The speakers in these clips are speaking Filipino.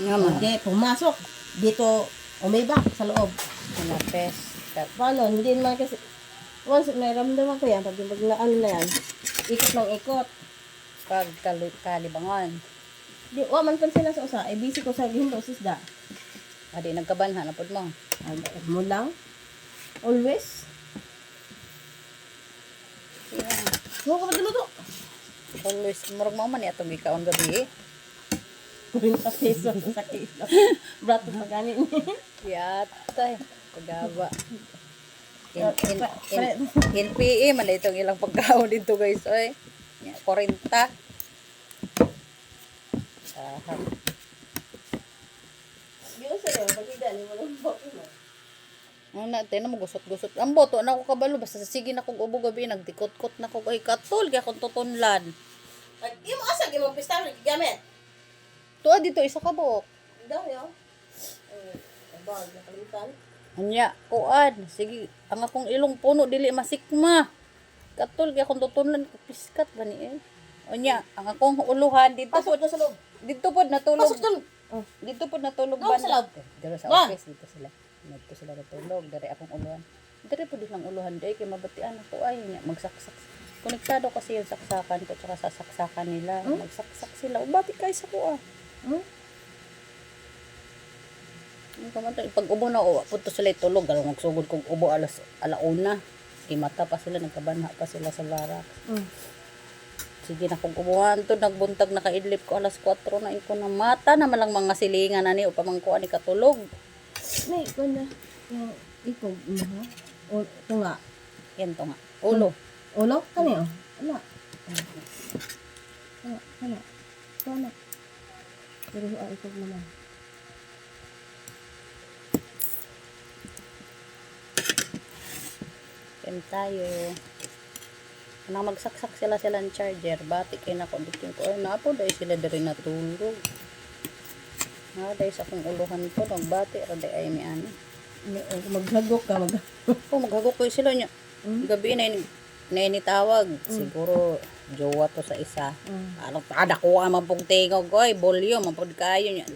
Naman. Hindi, pumasok. Dito, umibak sa loob. Hanapes. Paano? Hindi naman kasi, once nairamdaman ko yan, pag ano na yan, ikot ng ikot. Pag kalibangan. Di, man pan sila sa usa, busy ko sa hindo sisda. Adi nagkabanha na pod mo. Ay, mo lang. Always. Huwag ka maduluto. Always murag mo man atong gikaon gabi. 40 pesos sa kilo. Brato pa ganin. Yatay. Pagaba. NPE man itong ilang pagkaon dito guys. Oy. 40. Yung sa'yo, pag-idali mo lang po. Ano natin na magusot-gusot. Ang boto na ako kabalo. Basta sige na kong ubo gabi. Nagdikot-kot na ko. Ay katul. Kaya akong tutunlan. Imo asag, imo pistaw, gamit. Tuwa dito isa ka buok. Daw, yun. Bag, nakalimutan. Anya, kuan. Sige, ang akong ilong puno dili masikma. Katul kaya akong tutunlan piskat ba ni eh. Anya, ang akong uluhan dito Pasok pod na sa loob. dito pod natulog. Pasok doon. Oh. Dito pod natulog Doon sa loob. Dito sa Doon. office dito sila. Dito sila natulog dari akong uluhan. Dari pod lang uluhan day kay mabatian ako ay nya magsaksak. Konektado kasi yung saksakan ko tsaka sa saksakan nila. Magsaksak sila. Ubati kay sa kuha. Ang kamanta, pag ubo na o, punto sila itulog, galong magsugod kong ubo alauna. Mata pa sila, nagkabanha pa sila sa barak. Sige na kung ubuhan to, nagbuntag na kaidlip ko, alas 4 na ko na mata, na malang mga silingan na ni, o pamangkuan ni katulog. May, kung yung ikog, ha? O, ito nga. Yan to nga, ulo. Ulo? Kani, oh. Ala. Ala. Ala. Pero, ikog naman. Yan tayo. Nang magsaksak sila ng charger, bati kayo na kondikin ko. Ay, napo, dahil sila dari natulog. Dahil sa kong uluhan po, nagbati, dahil ay may ano. Maghagok ka, Maghagok ko sila niya. Gabi na initawag. Siguro, jowa to sa isa. Ano, padakuha mapong tingog. Oy, volume, mapod kayo niya.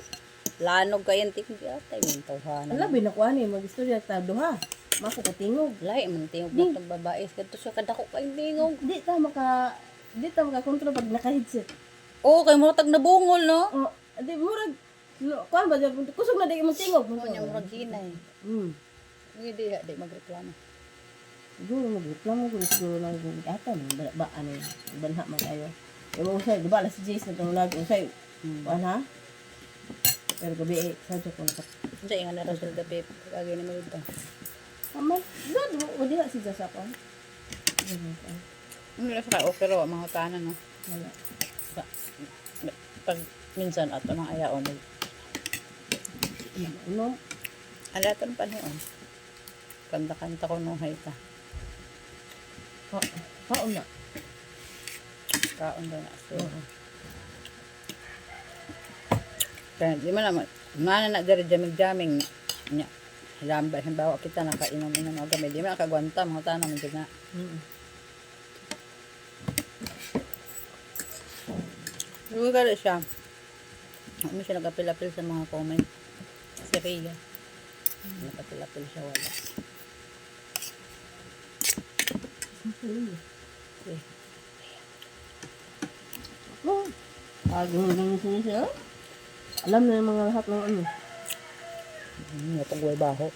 Lanog kayong tingog. Atay, mintawahan. Ala, binakuha ni, mag-istorya ta duha. Mako ko tingog. Lai, man tingog na itong babae. Ganito siya, kadako kayong tingog. Di ta maka-control pag naka-headset. Oo, kay murag nabungol, no? Oh, di murag kuan ba kusog na di mo tingog. Oo, niya murag hinay. Hindi, di magreklamo. Siguro magreklamo ko siguro lang yung ata ba ano banha man ayo. Ewan ko di ba alas 10 na tong lag usay. Kuan ha? Pero gabi sa ko na. Hindi, nga na Rosel gabi. Pagkagay ni mo ito. Amay, dad mo di si sa kon. Hindi na siya okay raw, mga tanan, no? Wala. Pag minsan, ato ng ayaon. No. Alatan pa niyon. Kanta-kanta ko nung hayta. Kaon na. Kaon daw na. So, kaya di man naman, mana na dari jaming-jaming niya. Halimbawa kita nakainom-inom ng gamay. Di man nakagwanta, mga tanong mo na. Yung gala siya. Ano siya nagapil-apil sa mga comment. Si Rhea. Nagapil-apil siya wala. Okay. Agong lang siya. Alam na yung mga lahat ng ano. Natagway baho.